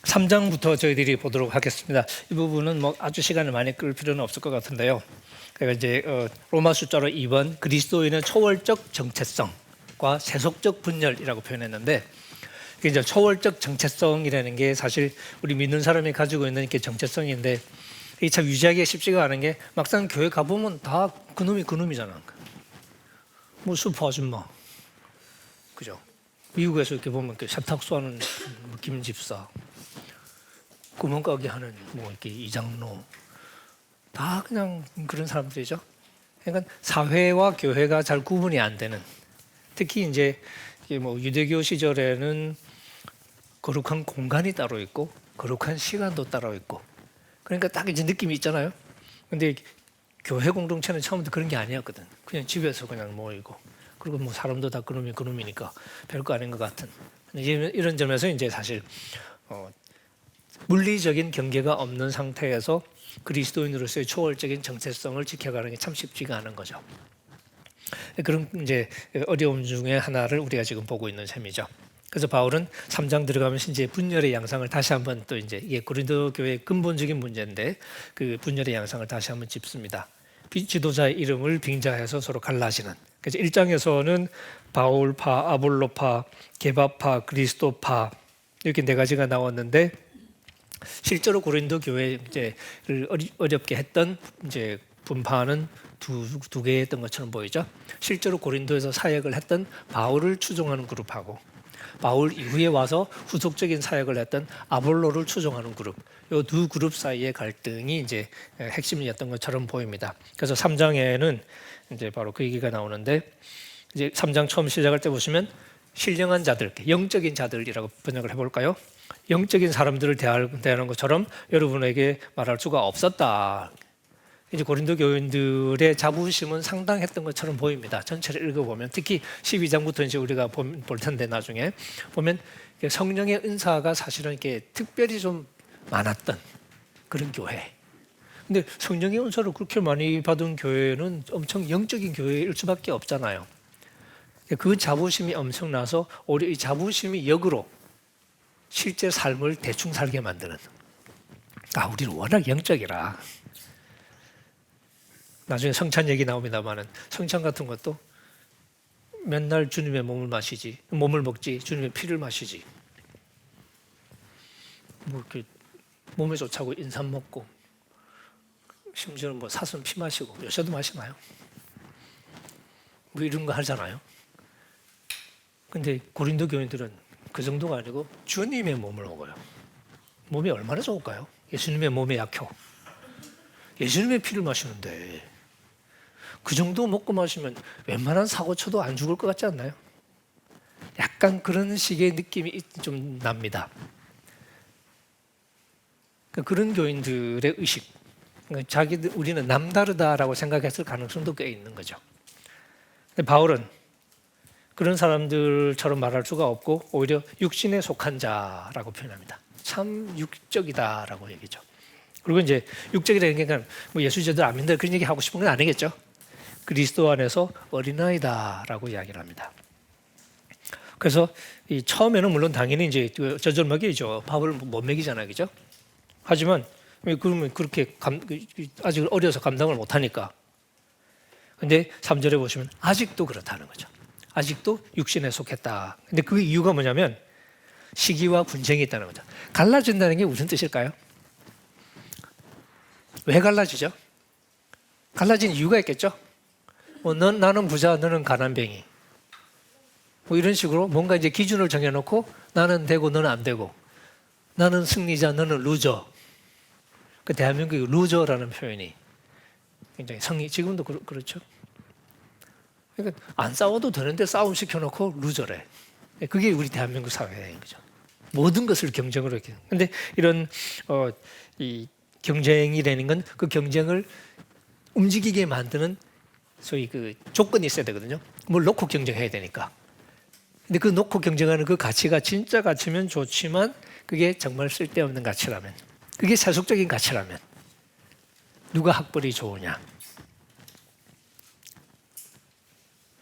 3장부터 저희들이 보도록 하겠습니다. 이 부분은 뭐 아주 시간을 많이 끌 필요는 없을 것 같은데요. 그러니까 이제 로마 숫자로 2번 그리스도인의 초월적 정체성과 세속적 분열이라고 표현했는데, 이게 이제 초월적 정체성이라는 게 사실 우리 믿는 사람이 가지고 있는 이렇게 정체성인데, 이게 참 유지하기가 쉽지가 않은 게 막상 교회 가보면 다 그놈이 그놈이잖아. 뭐 슈퍼 아줌마, 그죠? 미국에서 이렇게 보면 이렇게 세탁소하는 김 집사, 구멍가게 하는 뭐 이렇게 이장로, 다 그냥 그런 사람들이죠. 그러니까 사회와 교회가 잘 구분이 안 되는. 특히 이제 뭐 유대교 시절에는 거룩한 공간이 따로 있고 거룩한 시간도 따로 있고, 그러니까 딱 이제 느낌이 있잖아요. 근데 교회 공동체는 처음부터 그런 게 아니었거든. 그냥 집에서 그냥 모이고, 그리고 뭐 사람도 다 그놈이 그놈이니까 별거 아닌 것 같은. 이런 점에서 이제 사실 물리적인 경계가 없는 상태에서 그리스도인으로서의 초월적인 정체성을 지켜가는 게 참 쉽지가 않은 거죠. 그런 이제 어려움 중에 하나를 우리가 지금 보고 있는 셈이죠. 그래서 바울은 3장 들어가면서 이제 분열의 양상을 다시 한번 또 이제 고린도 교회의 근본적인 문제인데, 그 분열의 양상을 다시 한번 짚습니다. 지도자의 이름을 빙자해서 서로 갈라지는. 그래서 1장에서는 바울파, 아볼로파, 게바파, 그리스도파 이렇게 네 가지가 나왔는데, 실제로 고린도 교회를 어렵게 했던 이제 분파는 두 개였던 것처럼 보이죠. 실제로 고린도에서 사역을 했던 바울을 추종하는 그룹하고, 바울 이후에 와서 후속적인 사역을 했던 아볼로를 추종하는 그룹, 이 두 그룹 사이의 갈등이 이제 핵심이었던 것처럼 보입니다. 그래서 3장에는 이제 바로 그 얘기가 나오는데, 이제 3장 처음 시작할 때 보시면 신령한 자들, 영적인 자들이라고 번역을 해볼까요? 영적인 사람들을 대하는 것처럼 여러분에게 말할 수가 없었다. 이제 고린도 교인들의 자부심은 상당했던 것처럼 보입니다. 전체를 읽어보면, 특히 12장부터 이제 우리가 볼 텐데, 나중에 보면 성령의 은사가 사실은 이렇게 특별히 좀 많았던 그런 교회. 근데 성령의 은사를 그렇게 많이 받은 교회는 엄청 영적인 교회일 수밖에 없잖아요. 그 자부심이 엄청나서 오히려 이 자부심이 역으로 실제 삶을 대충 살게 만드는. 우리는 워낙 영적이라. 나중에 성찬 얘기 나옵니다만은, 성찬 같은 것도 맨날 주님의 몸을 먹지 주님의 피를 마시지. 뭐 이렇게 몸에 좋다고 인삼 먹고, 심지어는 뭐 사슴 피 마시고, 요새도 마시나요? 뭐 이런 거 하잖아요. 근데 고린도 교인들은 그 정도가 아니고 주님의 몸을 먹어요. 몸이 얼마나 좋을까요? 예수님의 몸에 약효. 예수님의 피를 마시는데 그 정도 먹고 마시면 웬만한 사고 쳐도 안 죽을 것 같지 않나요? 약간 그런 식의 느낌이 좀 납니다. 그런 교인들의 의식, 우리는 남다르다라고 생각했을 가능성도 꽤 있는 거죠. 근데 바울은 그런 사람들처럼 말할 수가 없고, 오히려 육신에 속한 자라고 표현합니다. 참 육적이다라고 얘기죠. 그리고 이제 육적이라는 게 뭐 예수제도 안 믿는다 그런 얘기 하고 싶은 건 아니겠죠. 그리스도 안에서 어린아이다라고 이야기를 합니다. 그래서 이 처음에는 물론 당연히 이제 저절 먹이죠. 밥을 못 먹이잖아요, 그죠? 하지만 그러면 그렇게 아직 어려서 감당을 못 하니까. 근데 3절에 보시면 아직도 그렇다는 거죠. 아직도 육신에 속했다. 근데 그 이유가 뭐냐면 시기와 분쟁이 있다는 거죠. 갈라진다는 게 무슨 뜻일까요? 왜 갈라지죠? 갈라진 이유가 있겠죠? 나는 부자, 너는 가난뱅이. 뭐 이런 식으로 뭔가 이제 기준을 정해놓고 나는 되고 너는 안 되고, 나는 승리자, 너는 루저. 그 대한민국의 루저라는 표현이 굉장히 지금도 그렇죠. 그러니까 안 싸워도 되는데 싸움 시켜놓고 루저래. 그게 우리 대한민국 사회인 거죠. 모든 것을 경쟁으로 이렇게. 근데 이런 이 경쟁이라는 건 그 경쟁을 움직이게 만드는 소위 그 조건이 있어야 되거든요. 뭘 놓고 경쟁해야 되니까. 근데 그 놓고 경쟁하는 그 가치가 진짜 가치면 좋지만, 그게 정말 쓸데없는 가치라면, 그게 세속적인 가치라면 누가 학벌이 좋으냐,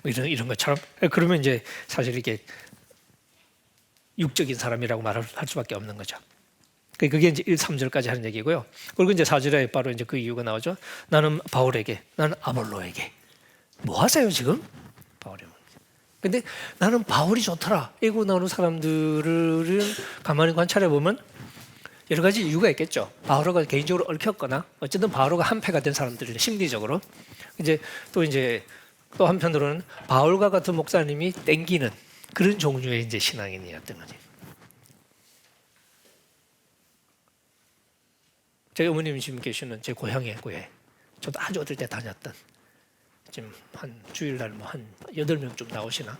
이런 것처럼. 그러면 이제 사실 이게 육적인 사람이라고 말할 수밖에 없는 거죠. 그게 이제 1, 3절까지 하는 얘기고요. 그리고 이제 4절에 바로 이제 그 이유가 나오죠. 나는 바울에게, 나는 아볼로에게. 뭐 하세요 지금? 바울이. 근데 나는 바울이 좋더라. 이고 나오는 사람들을 가만히 관찰해 보면 여러 가지 이유가 있겠죠. 바울과 개인적으로 얽혔거나 어쨌든 바울과 한패가 된 사람들이 심리적으로 이제 또 한편으로는 바울과 같은 목사님이 땡기는 그런 종류의 이제 신앙인이었던 거지. 제 어머님이 지금 계시는 제 고향의 교회, 저도 아주 어릴 때 다녔던, 지금 한 주일날 뭐 한 8명쯤 나오시나?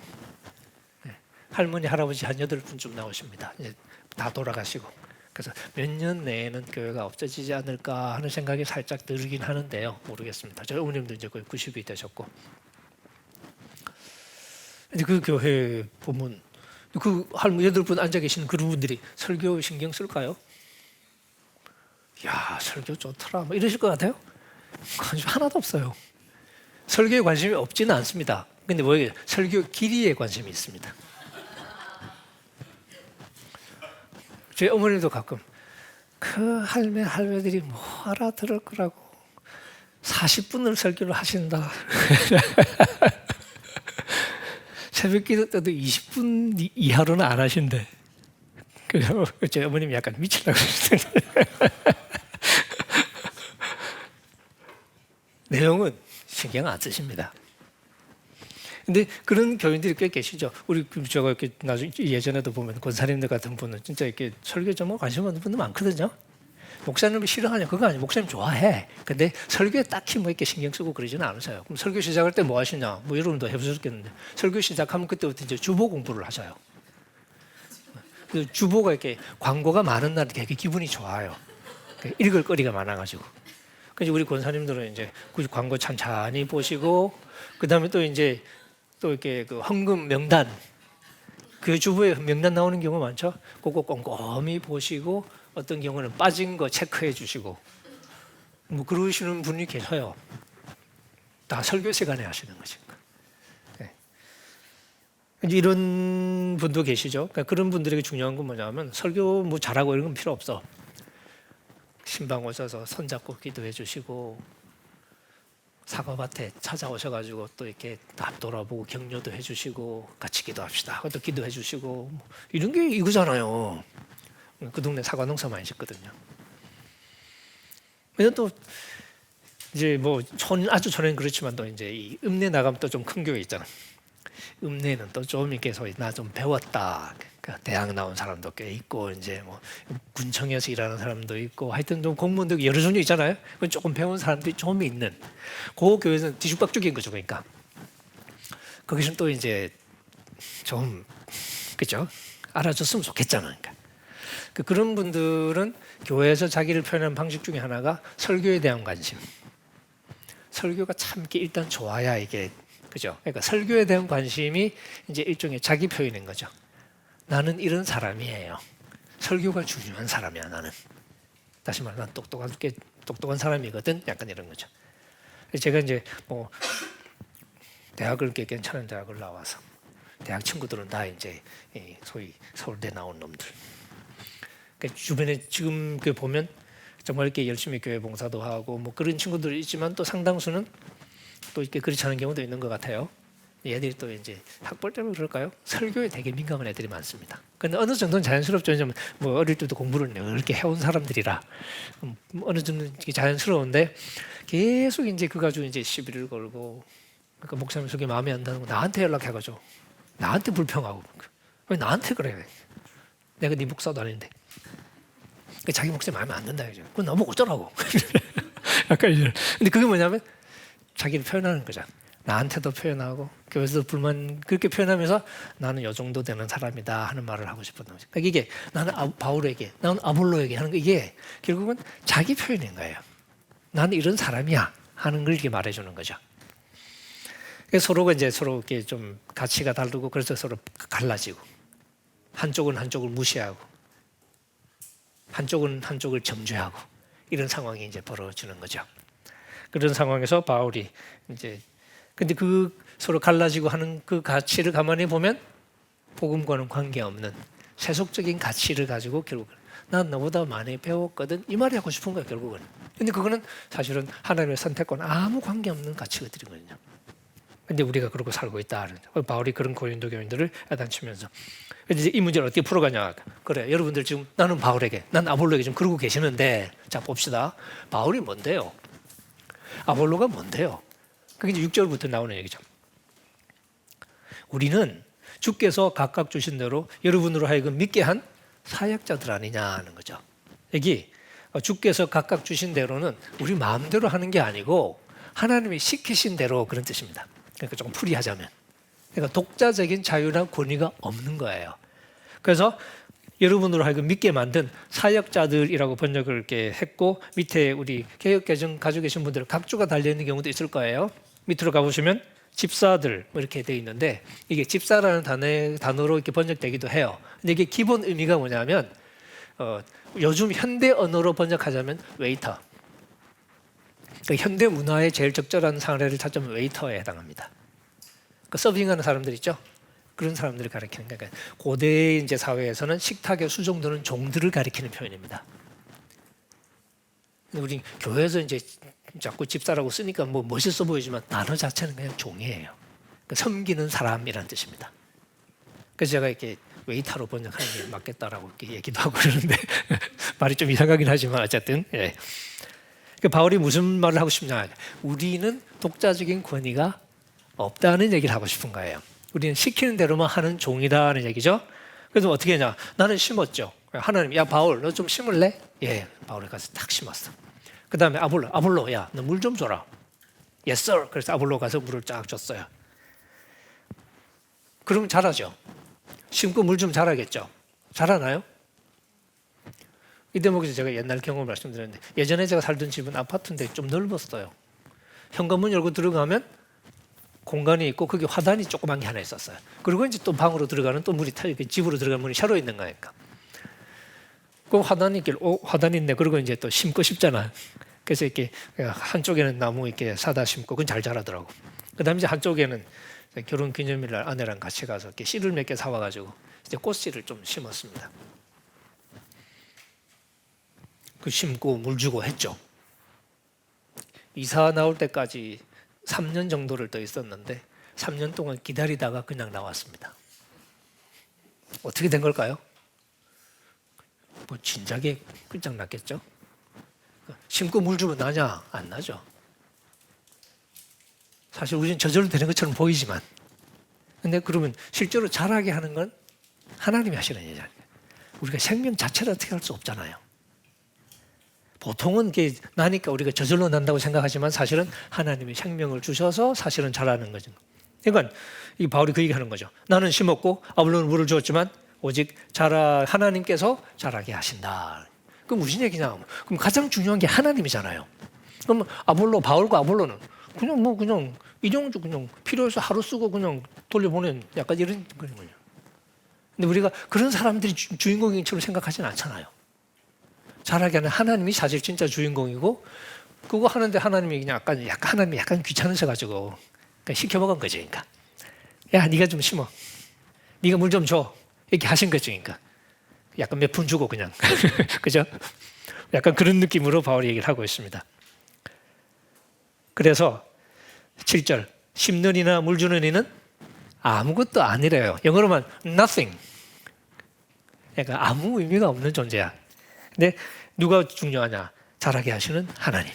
네. 할머니, 할아버지 한 8분쯤 나오십니다. 이제 다 돌아가시고. 그래서 몇 년 내에는 교회가 없어지지 않을까 하는 생각이 살짝 들긴 하는데요. 모르겠습니다. 저희 어머님도 이제 거의 90이 되셨고. 이제 그 교회 보면 그 할머니 8분 앉아 계시는 그런 분들이 설교 신경 쓸까요? 야, 설교 좋더라. 뭐 이러실 것 같아요? 관심 하나도 없어요. 설교에 관심이 없지는 않습니다. 근데 뭐예요? 설교 길이에 관심이 있습니다. 제 어머니도 가끔 그 할매들이 뭐 알아들을 거라고 40분을 설교를 하신다. 새벽 기도 때도 20분 이하로는 안 하신대. 그래서 제 어머님이 약간 미치려고 그러시더라고요. 내용은 신경 안 쓰십니다. 근데 그런 교인들이 꽤 계시죠. 우리 제가 이렇게 나중에 예전에도 보면 권사님들 같은 분은 진짜 이렇게 설교 좀 관심 없는 분들 많거든요. 목사님을 싫어하냐 그거 아니에요. 목사님 좋아해. 근데 설교에 딱히 뭐 이렇게 신경 쓰고 그러지는 않으세요. 그럼 설교 시작할 때 뭐 하시냐? 뭐 여러분도 해보셨겠는데 설교 시작하면 그때부터 이제 주보 공부를 하셔요. 그 주보가 이렇게 광고가 많은 날 되게 기분이 좋아요. 읽을 거리가 많아가지고. 그래서 우리 권사님들은 이제 그 광고 찬찬히 보시고 그 다음에 또 이제 또 이렇게 그 헌금 명단 그 주보에 명단 나오는 경우 많죠. 그거 꼼꼼히 보시고 어떤 경우는 빠진 거 체크해 주시고 뭐 그러시는 분이 계셔요. 다 설교 시간에 하시는 거죠. 네. 이제 이런 분도 계시죠. 그러니까 그런 분들에게 중요한 건 뭐냐면 설교 뭐 잘하고 이런 건 필요 없어. 신방 오셔서 손잡고 기도해 주시고 사과밭에 찾아오셔가지고 또 이렇게 앞 돌아보고 격려도 해주시고 같이 기도합시다. 또 기도해 주시고 뭐 이런 게 이거잖아요. 그 동네 사과 농사 많이 짓거든요. 근데 또 이제 뭐 아주 전에는 그렇지만 또 이제 이 읍내 나가면 또 좀 큰 교회 있잖아. 읍내는 또 좀 이렇게 소위 나 좀 배웠다. 그러니까 대학 나온 사람도 꽤 있고 이제 뭐 군청에서 일하는 사람도 있고 하여튼 좀 공무원들 여러 종류 있잖아요. 그건 조금 배운 사람들이 좀 있는 그 교회는 뒤죽박죽인 거죠. 그러니까 거기서는 또 이제 좀 그죠? 알아줬으면 좋겠잖아. 그러니까 그런 분들은 교회에서 자기를 표현하는 방식 중에 하나가 설교에 대한 관심. 설교가 참 이렇게 일단 좋아야 이게 그죠? 그러니까 설교에 대한 관심이 이제 일종의 자기 표현인 거죠. 나는 이런 사람이에요. 설교가 중요한 사람이야 나는. 다시 말해 난 똑똑한 사람이거든. 약간 이런 거죠. 제가 이제 뭐 대학을 꽤 괜찮은 대학을 나와서 대학 친구들은 다 이제 소위 서울대 나온 놈들. 그러니까 주변에 지금 그 보면 정말 이렇게 열심히 교회 봉사도 하고 뭐 그런 친구들이 있지만 또 상당수는 또 이렇게 그렇지 않은 경우도 있는 것 같아요. 얘들이 또 이제 학벌 때문에 그럴까요? 설교에 되게 민감한 애들이 많습니다. 근데 어느 정도는 자연스럽죠. 왜냐면 뭐 어릴 때도 공부를 이렇게 해온 사람들이라 어느 정도는 자연스러운데 계속 이제 그 가지고 이제 시비를 걸고 그러니까 목사님 속에 마음에 안 드는 거 나한테 연락해가지고 나한테 불평하고 왜 나한테 그래? 내가 네 목사도 아닌데. 자기 목사님 마음에 안 든다. 그건 나보고 어쩌라고. 약간 이런. 근데 그게 뭐냐면 자기를 표현하는 거잖아. 나한테도 표현하고 교회에서도 불만 그렇게 표현하면서 나는 이 정도 되는 사람이다 하는 말을 하고 싶었던 거죠. 그러니까 이게 나는 바울에게 나는 아볼로에게 하는 거 이게 결국은 자기 표현인 거예요. 나는 이런 사람이야 하는 걸 이렇게 말해주는 거죠. 그래서 서로가 이제 서로 이렇게 좀 가치가 다르고 그래서 서로 갈라지고 한쪽은 한쪽을 무시하고 한쪽은 한쪽을 정죄하고 이런 상황이 이제 벌어지는 거죠. 그런 상황에서 바울이 이제 근데 그 서로 갈라지고 하는 그 가치를 가만히 보면 복음과는 관계없는 세속적인 가치를 가지고 결국 난 너보다 많이 배웠거든. 이 말이 하고 싶은 거예요, 결국은. 근데 그거는 사실은 하나님의 선택과는 아무 관계없는 가치거든요. 근데 우리가 그러고 살고 있다. 바울이 그런 고린도 교인들을 야단치면서 이제 이 문제를 어떻게 풀어가냐. 그래, 여러분들 지금 나는 바울에게, 난 아볼로에게 좀 그러고 계시는데, 자 봅시다. 바울이 뭔데요? 아볼로가 뭔데요? 그게 이제 6절부터 나오는 얘기죠. 우리는 주께서 각각 주신 대로 여러분으로 하여금 믿게 한 사역자들 아니냐는 거죠. 여기 주께서 각각 주신 대로는 우리 마음대로 하는 게 아니고 하나님이 시키신 대로 그런 뜻입니다. 그러니까 조금 풀이하자면, 그러니까 독자적인 자유나 권위가 없는 거예요. 그래서 여러분으로 하여금 믿게 만든 사역자들이라고 번역을 이렇게 했고, 밑에 우리 개역개정 가지고 계신 분들은 각주가 달려있는 경우도 있을 거예요. 밑으로 가보시면 집사들 뭐 이렇게 되어 있는데, 이게 집사라는 단어로 이렇게 번역되기도 해요. 근데 이게 기본 의미가 뭐냐면 요즘 현대 언어로 번역하자면 웨이터. 그러니까 현대 문화에 제일 적절한 사례를 찾자면 웨이터에 해당합니다. 그 서빙하는 사람들 있죠? 그런 사람들을 가리키는 거예요. 그러니까 고대 이제 사회에서는 식탁에 수종드는 종들을 가리키는 표현입니다. 근데 우리 교회에서 이제 자꾸 집사라고 쓰니까 뭐 멋있어 보이지만 단어 자체는 그냥 종이에요. 그러니까 섬기는 사람이라는 뜻입니다. 그래서 제가 이렇게 웨이터로 번역하는 게 맞겠다라고 이렇게 얘기도 하고 그러는데 말이 좀 이상하긴 하지만 어쨌든 예. 바울이 무슨 말을 하고 싶냐? 우리는 독자적인 권위가 없다는 얘기를 하고 싶은 거예요. 우리는 시키는 대로만 하는 종이라는 얘기죠. 그래서 어떻게 했냐? 나는 심었죠. 하나님, 야 바울, 너 좀 심을래? 예, 바울이 가서 딱 심었어. 그 다음에 아볼로, 야, 너 물 좀 줘라. Yes, sir. 그래서 아볼로 가서 물을 쫙 줬어요. 그러면 잘하죠. 심고 물 좀 잘하겠죠. 잘하나요? 이 대목에서 제가 옛날 경험을 말씀드렸는데, 예전에 제가 살던 집은 아파트인데 좀 넓었어요. 현관문 열고 들어가면 공간이 있고 거기 화단이 조그만 게 하나 있었어요. 그리고 이제 또 방으로 들어가는 또 문이 집으로 들어가는 문이 샤로 있는 거니까. 그 화단이 있길, 화단이 있네. 그리고 이제 또 심고 싶잖아. 그래서 이렇게 한쪽에는 나무 이렇게 사다 심고 그건 잘 자라더라고. 그다음에 이제 한쪽에는 결혼 기념일날 아내랑 같이 가서 이렇게 씨를 몇 개 사와가지고 이제 꽃씨를 좀 심었습니다. 그 심고 물 주고 했죠. 이사 나올 때까지 3년 정도를 더 있었는데 3년 동안 기다리다가 그냥 나왔습니다. 어떻게 된 걸까요? 뭐 진작에 끝장났겠죠. 심고 물 주면 나냐? 안 나죠. 사실 우리는 저절로 되는 것처럼 보이지만, 근데 그러면 실제로 자라게 하는 건 하나님이 하시는 일이잖아요. 우리가 생명 자체를 어떻게 할 수 없잖아요. 보통은 이게 나니까 우리가 저절로 난다고 생각하지만 사실은 하나님이 생명을 주셔서 사실은 자라는 거죠. 그러니까 이 바울이 그 얘기하는 거죠. 나는 심었고 아볼로는 물을 주었지만 오직 하나님께서 자라게 하신다. 그럼 무슨 얘기냐? 그럼 가장 중요한 게 하나님이잖아요. 그럼 바울과 아볼로는 그냥 이정도 그냥 필요해서 하루 쓰고 그냥 돌려보낸 약간 이런 거예요. 근데 우리가 그런 사람들이 주인공처럼 생각하지는 않잖아요. 자라게 하는 하나님이 사실 진짜 주인공이고, 그거 하는데 하나님이 그냥 하나님이 약간 귀찮으셔가지고 그냥 시켜먹은 거지. 그러니까 야, 네가 좀 심어, 네가 물 좀 줘, 이렇게 하신 거죠. 그러니까 약간 몇 푼 주고 그냥 그죠? 약간 그런 느낌으로 바울이 얘기를 하고 있습니다. 그래서 7절, 심는 이나 물 주는 이는 아무것도 아니래요. 영어로만 nothing. 그러니까 아무 의미가 없는 존재야. 근데 누가 중요하냐? 자라게 하시는 하나님.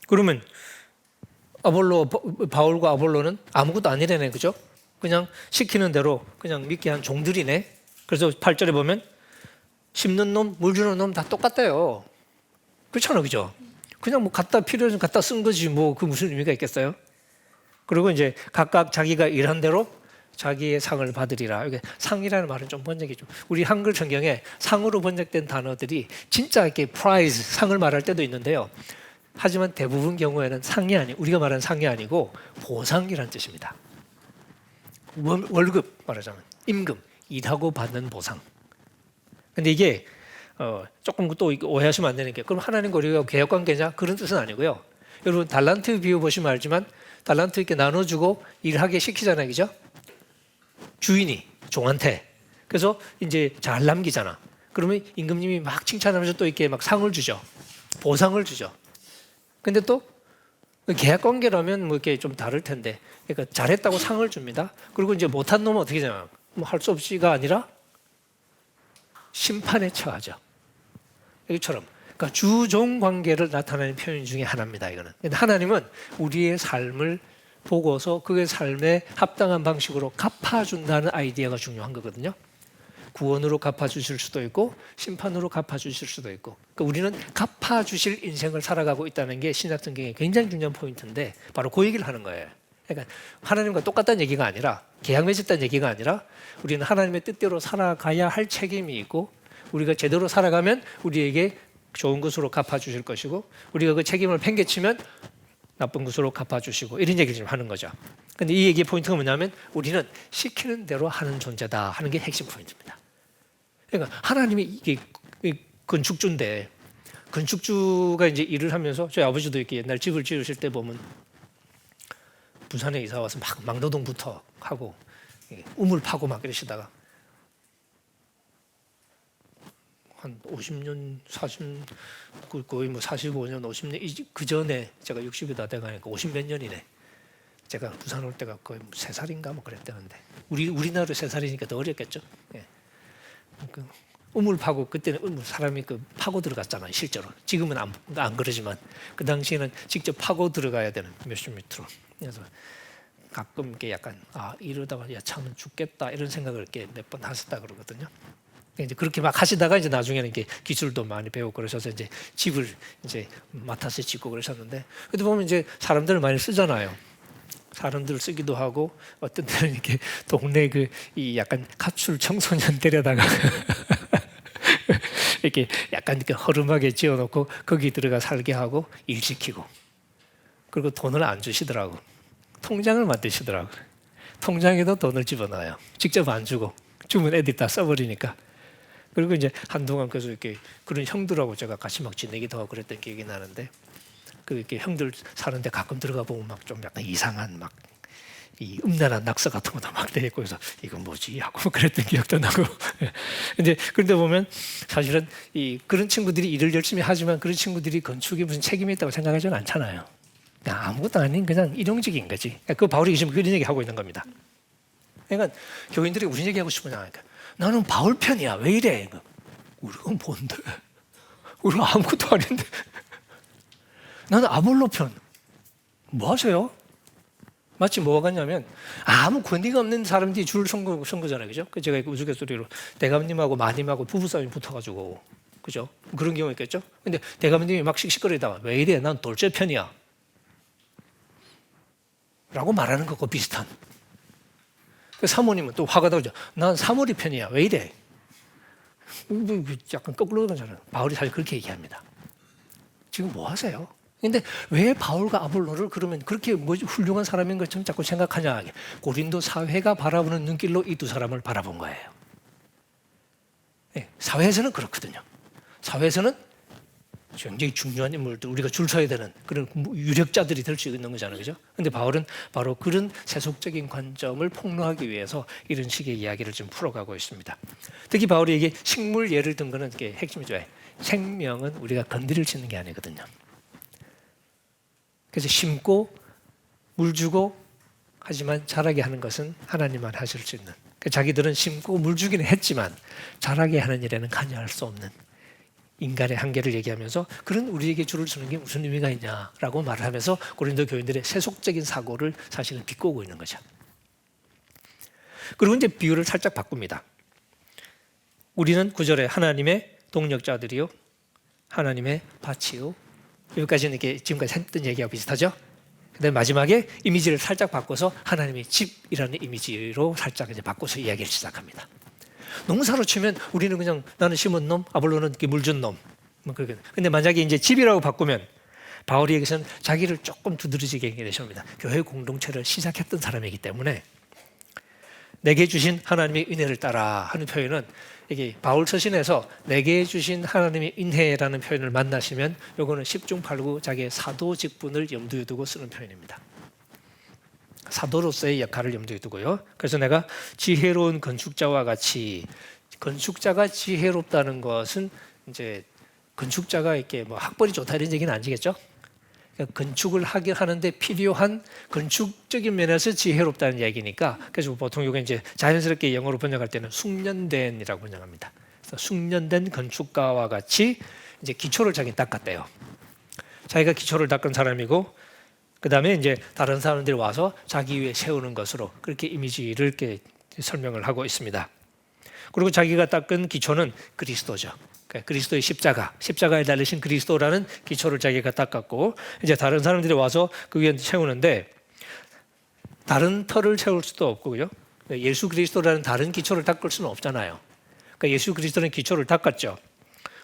그러면 바울과 아볼로는 아무것도 아니래네, 그죠? 그냥 시키는 대로 그냥 믿게 한 종들이네. 그래서 8절에 보면 심는 놈, 물 주는 놈 다 똑같대요. 그렇잖아, 그죠? 그냥 뭐 필요해서 갖다 쓴 거지 뭐 그 무슨 의미가 있겠어요? 그리고 이제 각각 자기가 일한 대로 자기의 상을 받으리라. 이게 상이라는 말은 좀 번역이 좀, 우리 한글 성경에 상으로 번역된 단어들이 진짜 이렇게 프라이즈, 상을 말할 때도 있는데요. 하지만 대부분 경우에는 우리가 말하는 상이 아니고 보상이라는 뜻입니다. 월급 말하자면 임금, 일하고 받는 보상. 근데 이게 조금 또 오해하시면 안 되는 게, 그럼 하나님과 우리가 계약 관계냐? 그런 뜻은 아니고요. 여러분 달란트 비유 보시면 알지만 달란트 이렇게 나눠주고 일하게 시키잖아요, 그죠? 주인이 종한테. 그래서 이제 잘 남기잖아. 그러면 임금님이 막 칭찬하면서 또 이렇게 막 상을 주죠. 보상을 주죠. 근데 또 계약 관계라면 뭐 이렇게 좀 다를 텐데, 그러니까 잘했다고 상을 줍니다. 그리고 이제 못한 놈은 어떻게 되냐? 뭐 할 수 없이가 아니라 심판에 처하죠. 이처럼. 그러니까 주종 관계를 나타내는 표현 중에 하나입니다. 이거는. 근데 하나님은 우리의 삶을 보고서 그의 삶에 합당한 방식으로 갚아준다는 아이디어가 중요한 거거든요. 구원으로 갚아주실 수도 있고 심판으로 갚아주실 수도 있고, 그러니까 우리는 갚아주실 인생을 살아가고 있다는 게 신약성경의 굉장히 중요한 포인트인데 바로 그 얘기를 하는 거예요. 그러니까 하나님과 똑같다는 얘기가 아니라, 계약 맺었다는 얘기가 아니라, 우리는 하나님의 뜻대로 살아가야 할 책임이 있고 우리가 제대로 살아가면 우리에게 좋은 것으로 갚아주실 것이고 우리가 그 책임을 팽개치면 나쁜 것으로 갚아주시고, 이런 얘기를 좀 하는 거죠. 근데 이 얘기의 포인트가 뭐냐면 우리는 시키는 대로 하는 존재다 하는 게 핵심 포인트입니다. 그러니까 하나님이 이게 건축주인데, 건축주가 이제 일을 하면서 저희 아버지도 이렇게 옛날 집을 지으실 때 보면 부산에 이사 와서 막 막노동부터 하고 우물 파고 막 이러시다가 한 50년, 거의 뭐 45년, 50년 그 전에 제가 60이 다 돼가니까 50몇 년이네. 제가 부산 올 때가 거의 3살인가 뭐 그랬다는데 우리나라로 3살이니까 더 어렸겠죠. 예. 그 우물 파고, 그때는 사람이 그 파고 들어갔잖아요. 실제로. 지금은 안 그러지만 그 당시에는 직접 파고 들어가야 되는 몇십 미터로. 그래서 가끔 이렇게 약간 이러다가 야 참은 죽겠다 이런 생각을 이렇게 몇 번 하셨다 그러거든요. 이제 그렇게 막 하시다가 이제 나중에는 이렇게 기술도 많이 배우고 그러셔서 이제 집을 이제 맡아서 짓고 그러셨는데, 그때 보면 이제 사람들을 많이 쓰잖아요. 사람들을 쓰기도 하고 어떤 때는 이렇게 동네 이 약간 가출 청소년 데려다가 이렇게 약간 이렇게 허름하게 지어놓고 거기 들어가 살게 하고 일 시키고, 그리고 돈을 안 주시더라고. 통장을 만드시더라고. 통장에도 돈을 집어넣어요. 직접 안 주고 주면 애들이 다 써버리니까. 그리고 이제 한동안 그래서 이렇게 그런 형들하고 제가 같이 막 지내기도 하고 그랬던 기억이 나는데, 이렇게 형들 사는데 가끔 들어가 보면 막 좀 약간 이상한 막 이 음란한 낙서 같은 것도 막 돼 있고, 그래서 이건 뭐지 하고 그랬던 기억도 나고. 근데 그런데 보면 사실은 그런 친구들이 일을 열심히 하지만 그런 친구들이 건축에 무슨 책임이 있다고 생각하지는 않잖아요. 그냥 아무것도 아닌 그냥 일용직인 거지. 그 바울이 지금 그런 얘기 하고 있는 겁니다. 그러니까 교인들이 우리 얘기하고 싶으냐, 그러니까 나는 바울 편이야. 왜 이래? 우리가 뭔데? 우리가 아무것도 아닌데. 나는 아볼로 편. 뭐 하세요? 마치 뭐가 같냐면 아무 권위가 없는 사람들이 줄 선 거잖아요. 그죠? 제가 우스갯소리로 대감님하고 마님하고 부부싸움이 붙어가지고, 그죠? 그런 경우 있겠죠? 근데 대감님이 막 씩씩거리다가 왜 이래? 난 돌째 편이야. 라고 말하는 것과 비슷한. 사모님은 또 화가 나죠. 난 사모리 편이야. 왜 이래? 약간 거꾸로 가잖아요. 바울이 사실 그렇게 얘기합니다. 지금 뭐 하세요? 근데 왜 바울과 아볼로를 그러면 그렇게 훌륭한 사람인 것처럼 자꾸 생각하냐? 고린도 사회가 바라보는 눈길로 이 두 사람을 바라본 거예요. 네, 사회에서는 그렇거든요. 사회에서는 굉장히 중요한 인물들, 우리가 줄 서야 되는 그런 유력자들이 될 수 있는 거잖아요. 그죠? 근데 바울은 바로 그런 세속적인 관점을 폭로하기 위해서 이런 식의 이야기를 좀 풀어가고 있습니다. 특히 바울이 이게 식물 예를 든 거는 이게 핵심이죠. 생명은 우리가 건드릴 수 있는 게 아니거든요. 그래서 심고 물 주고 하지만 자라게 하는 것은 하나님만 하실 수 있는, 자기들은 심고 물 주기는 했지만 자라게 하는 일에는 관여할 수 없는 인간의 한계를 얘기하면서 그런 우리에게 줄을 서는 게 무슨 의미가 있냐라고 말을 하면서 고린도 교인들의 세속적인 사고를 사실은 비꼬고 있는 거죠. 그리고 이제 비유를 살짝 바꿉니다. 우리는 9절에 하나님의 동력자들이요 하나님의 밭이요, 여기까지는 이렇게 지금까지 했던 얘기하고 비슷하죠. 근데 마지막에 이미지를 살짝 바꿔서 하나님의 집이라는 이미지로 살짝 이제 바꿔서 이야기를 시작합니다. 농사로 치면 우리는 그냥 나는 심은 놈, 아볼로는 물 준 놈. 근데 만약에 이제 집이라고 바꾸면 바울이 여기서는 자기를 조금 두드러지게 얘기하십니다. 교회 공동체를 시작했던 사람이기 때문에 내게 주신 하나님의 은혜를 따라 하는 표현은, 이게 바울 서신에서 내게 주신 하나님의 은혜라는 표현을 만나시면 요거는 10중 8구 자기의 사도 직분을 염두에 두고 쓰는 표현입니다. 사도로서의 역할을 염두에 두고요. 그래서 내가 지혜로운 건축자와 같이, 건축자가 지혜롭다는 것은 이제 건축자가 이렇게 뭐 학벌이 좋다 이런 얘기는 아니겠죠? 그러니까 건축을 하는데 필요한 건축적인 면에서 지혜롭다는 얘기니까, 그래서 보통 이게 이제 자연스럽게 영어로 번역할 때는 숙련된이라고 번역합니다. 그래서 숙련된 건축가와 같이 이제 기초를 자기 닦았대요. 자기가 기초를 닦은 사람이고, 그 다음에 이제 다른 사람들이 와서 자기 위에 세우는 것으로 그렇게 이미지를 이렇게 설명을 하고 있습니다. 그리고 자기가 닦은 기초는 그리스도죠. 그리스도의 십자가에 달리신 그리스도라는 기초를 자기가 닦았고, 이제 다른 사람들이 와서 그 위에 세우는데 다른 터를 세울 수도 없고요. 예수 그리스도라는 다른 기초를 닦을 수는 없잖아요. 그러니까 예수 그리스도는 기초를 닦았죠.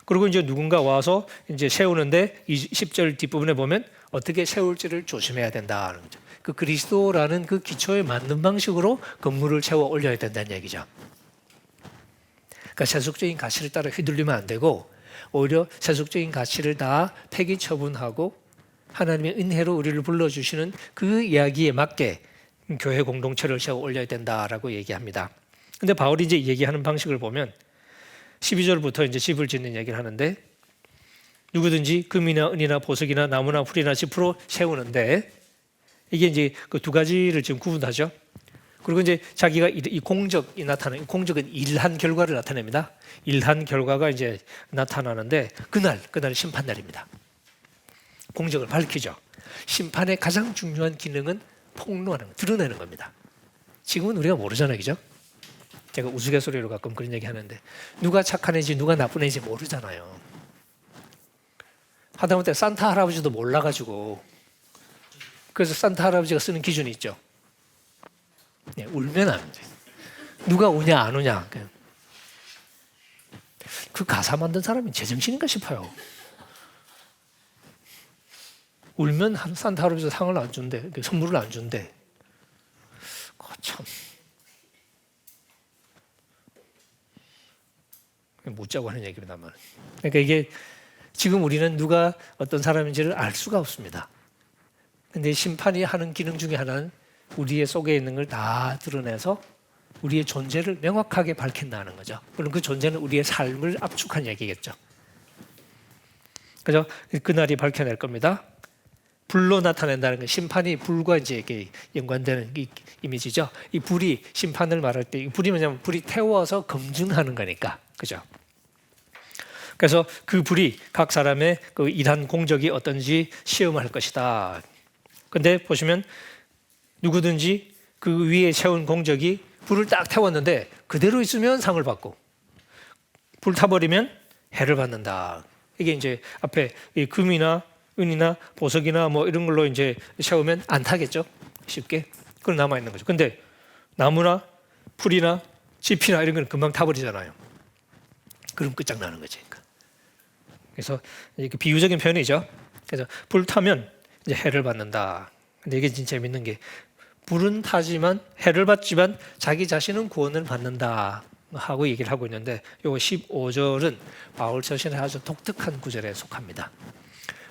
그리고 이제 누군가 와서 이제 세우는데 이 10절 뒷부분에 보면 어떻게 세울지를 조심해야 된다는 거죠. 그 그리스도라는 그 기초에 맞는 방식으로 건물을 세워 올려야 된다는 얘기죠. 그러니까 세속적인 가치를 따라 휘둘리면 안 되고, 오히려 세속적인 가치를 다 폐기 처분하고 하나님의 은혜로 우리를 불러주시는 그 이야기에 맞게 교회 공동체를 세워 올려야 된다라고 얘기합니다. 근데 바울이 이제 얘기하는 방식을 보면 12절부터 이제 집을 짓는 얘기를 하는데, 누구든지 금이나 은이나 보석이나 나무나 풀이나 짚으로 세우는데, 이게 이제 그 두 가지를 지금 구분하죠. 그리고 이제 자기가 이 공적이 나타나는, 공적은 일한 결과를 나타냅니다. 일한 결과가 이제 나타나는데 그날 심판날입니다. 공적을 밝히죠. 심판의 가장 중요한 기능은 폭로하는, 드러내는 겁니다. 지금은 우리가 모르잖아요, 그죠? 제가 우스갯소리로 가끔 그런 얘기 하는데, 누가 착한 애지 누가 나쁜 애지 모르잖아요. 하다못해 산타 할아버지도 몰라가지고, 그래서 산타 할아버지가 쓰는 기준이 있죠. 네, 울면 안 돼. 누가 우냐 안 우냐. 그 가사 만든 사람이 제정신인가 싶어요. 울면 산타 할아버지가 상을 안 준대, 선물을 안 준대. 참. 묻자고 하는 얘기입니다만. 그러니까 이게 지금 우리는 누가 어떤 사람인지를 알 수가 없습니다. 근데 심판이 하는 기능 중에 하나는 우리의 속에 있는 걸 다 드러내서 우리의 존재를 명확하게 밝힌다는 거죠. 물론 그 존재는 우리의 삶을 압축한 얘기겠죠. 그래서 그날이 밝혀낼 겁니다. 불로 나타낸다는 건 심판이 불과 이제 이렇게 연관되는 이 이미지죠. 이 불이 심판을 말할 때, 이 불이 뭐냐면 불이 태워서 검증하는 거니까, 그죠? 그래서 그 불이 각 사람의 그 일한 공적이 어떤지 시험할 것이다. 근데 보시면 누구든지 그 위에 세운 공적이 불을 딱 태웠는데 그대로 있으면 상을 받고, 불 타버리면 해를 받는다. 이게 이제 앞에 이 금이나 은이나 보석이나 뭐 이런 걸로 이제 세우면 안 타겠죠. 쉽게. 그건 남아 있는 거죠. 근데 나무나 풀이나 짚이나 이런 건 금방 타버리잖아요. 그럼 끝장나는 거지. 그래서 이게 비유적인 표현이죠. 그래서 불 타면 이제 해를 받는다. 근데 이게 진짜 재밌는 게, 불은 타지만 해를 받지만 자기 자신은 구원을 받는다 하고 얘기를 하고 있는데, 요 15절은 바울 서신의 아주 독특한 구절에 속합니다.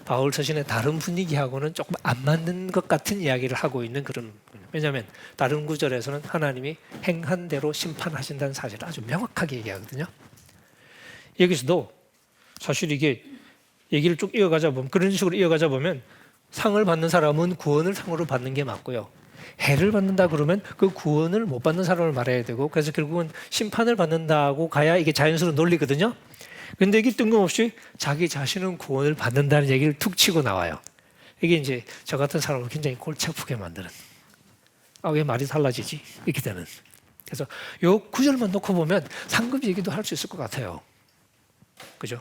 바울 서신의 다른 분위기하고는 조금 안 맞는 것 같은 이야기를 하고 있는 그런, 왜냐하면 다른 구절에서는 하나님이 행한 대로 심판하신다는 사실을 아주 명확하게 얘기하거든요. 여기서도 사실 이게 얘기를 쭉 이어가자 보면, 그런 식으로 이어가자 보면 상을 받는 사람은 구원을 상으로 받는 게 맞고요. 해를 받는다 그러면 그 구원을 못 받는 사람을 말해야 되고, 그래서 결국은 심판을 받는다고 가야 이게 자연스러운 논리거든요. 그런데 이게 뜬금없이 자기 자신은 구원을 받는다는 얘기를 툭 치고 나와요. 이게 이제 저 같은 사람을 굉장히 골치 아프게 만드는, 왜 말이 달라지지? 이렇게 되는. 그래서 요 구절만 놓고 보면 상급 얘기도 할 수 있을 것 같아요. 그죠?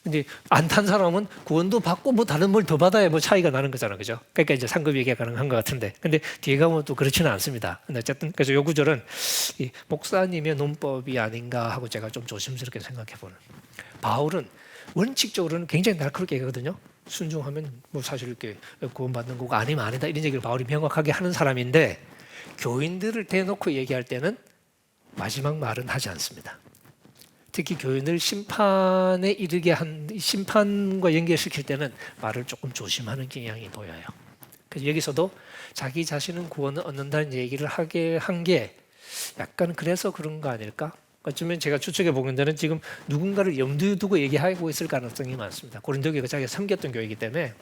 근데 안 탄 사람은 구원도 받고 뭐 다른 뭘 더 받아야 뭐 차이가 나는 거잖아, 그죠? 그러니까 이제 상급 얘기가 가능한 것 같은데, 근데 뒤에 가면 또 그렇지는 않습니다. 근데 어쨌든 그래서 요 구절은 이 목사님의 논법이 아닌가 하고 제가 좀 조심스럽게 생각해보는. 바울은 원칙적으로는 굉장히 날카롭게 얘기하거든요. 순종하면 뭐 사실 이렇게 구원받는 거고, 아니면 아니다 이런 얘기를 바울이 명확하게 하는 사람인데, 교인들을 대놓고 얘기할 때는 마지막 말은 하지 않습니다. 특히 교인을 심판에 이르게 한, 심판과 연결시킬 때는 말을 조금 조심하는 경향이 보여요. 그래서 여기서도 자기 자신은 구원을 얻는다는 얘기를 하게 한 게 약간 그래서 그런 거 아닐까? 어쩌면 제가 추측해 보건대는 지금 누군가를 염두에 두고 얘기하고 있을 가능성이 많습니다. 고린도 교회가 자기가 섬겼던 교회이기 때문에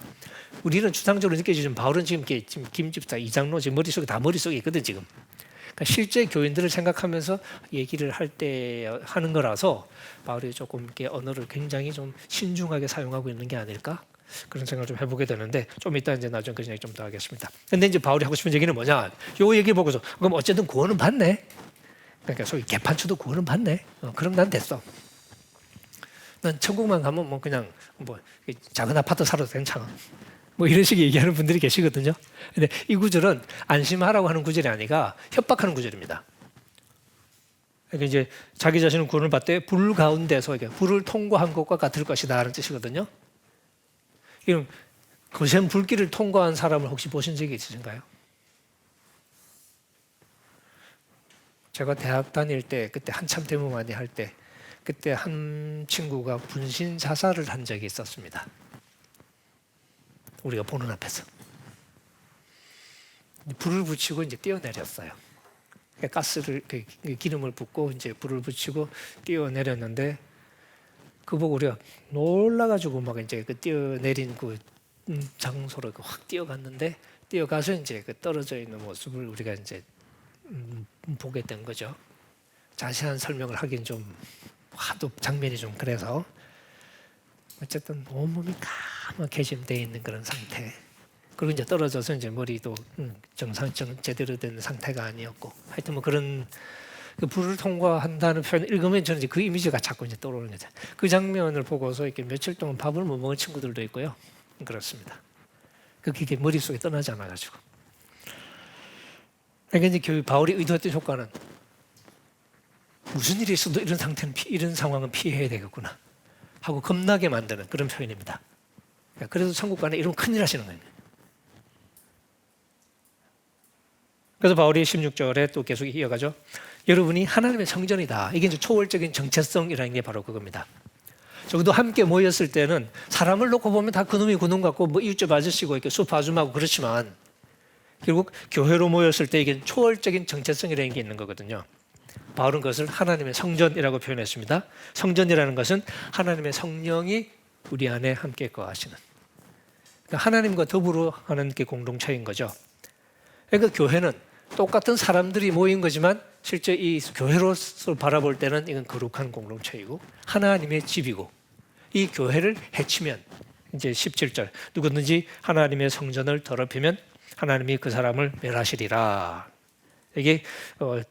우리는 추상적으로 느껴지지만 바울은 지금 김집사 이장로 지금 머릿속에 다 머릿속에 있거든 지금. 그러니까 실제 교인들을 생각하면서 얘기를 할 때 하는 거라서 바울이 조금 이렇게 언어를 굉장히 좀 신중하게 사용하고 있는 게 아닐까? 그런 생각을 좀 해보게 되는데 좀 이따 이제 나중에 그 얘기 좀 더 하겠습니다. 근데 이제 바울이 하고 싶은 얘기는 뭐냐? 요 얘기 보고서 그럼 어쨌든 구원은 받네. 그러니까 소위 개판쳐도 구원은 받네. 그럼 난 됐어. 난 천국만 가면 뭐 그냥 뭐 작은 아파트 살아도 괜찮아. 뭐 이런 식의 얘기하는 분들이 계시거든요. 근데 이 구절은 안심하라고 하는 구절이 아니라 협박하는 구절입니다. 그러니까 이제 자기 자신은 구원을 받되 불 가운데서 이렇게 불을 통과한 것과 같을 것이다라는 뜻이거든요. 그럼 거센 불길을 통과한 사람을 혹시 보신 적이 있으신가요? 제가 대학 다닐 때 그때 한참 데모 많이 할 때 그때 한 친구가 분신 자살을 한 적이 있었습니다. 우리가 보는 앞에서 불을 붙이고 이제 뛰어내렸어요. 가스를 기름을 붓고 이제 불을 붙이고 뛰어내렸는데 그 보고 우리가 놀라가지고 막 이제 그 뛰어내린 그 장소로 확 뛰어갔는데 뛰어가서 이제 그 떨어져 있는 모습을 우리가 이제 보게 된 거죠. 자세한 설명을 하긴 좀 하도 장면이 좀 그래서 어쨌든 온몸이 까맣게 지금 돼 있는 그런 상태. 그리고 이제 떨어져서 이제 머리도 정상적으로 제대로 된 상태가 아니었고 하여튼 뭐 그런 그 불을 통과한다는 표현을 읽으면 저는 이제 그 이미지가 자꾸 이제 떠오르는 거죠. 그 장면을 보고서 이렇게 며칠 동안 밥을 못 먹은 친구들도 있고요. 그렇습니다. 그게 머릿속에 떠나지 않아가지고. 그러니까 이제 바울이 의도했던 효과는 무슨 일이 있어도 이런 상태는 이런 상황은 피해야 되겠구나 하고 겁나게 만드는 그런 표현입니다. 그래서 천국 가네 이러면 큰일 하시는 거예요. 그래서 바울이 16절에 또 계속 이어가죠. 여러분이 하나님의 성전이다. 이게 이제 초월적인 정체성이라는 게 바로 그겁니다. 저도 함께 모였을 때는 사람을 놓고 보면 다 그놈이 그놈 같고 뭐 이웃집 아저씨고 이렇게 수프 아줌마고 그렇지만 결국 교회로 모였을 때 이게 초월적인 정체성이라는 게 있는 거거든요. 바울은 그것을 하나님의 성전이라고 표현했습니다. 성전이라는 것은 하나님의 성령이 우리 안에 함께 거하시는, 그러니까 하나님과 더불어 하는 게 공동체인 거죠. 그러니까 교회는 똑같은 사람들이 모인 거지만 실제 이 교회로서 바라볼 때는 이건 거룩한 공동체이고 하나님의 집이고, 이 교회를 해치면 이제 17절 누구든지 하나님의 성전을 더럽히면 하나님이 그 사람을 멸하시리라. 이게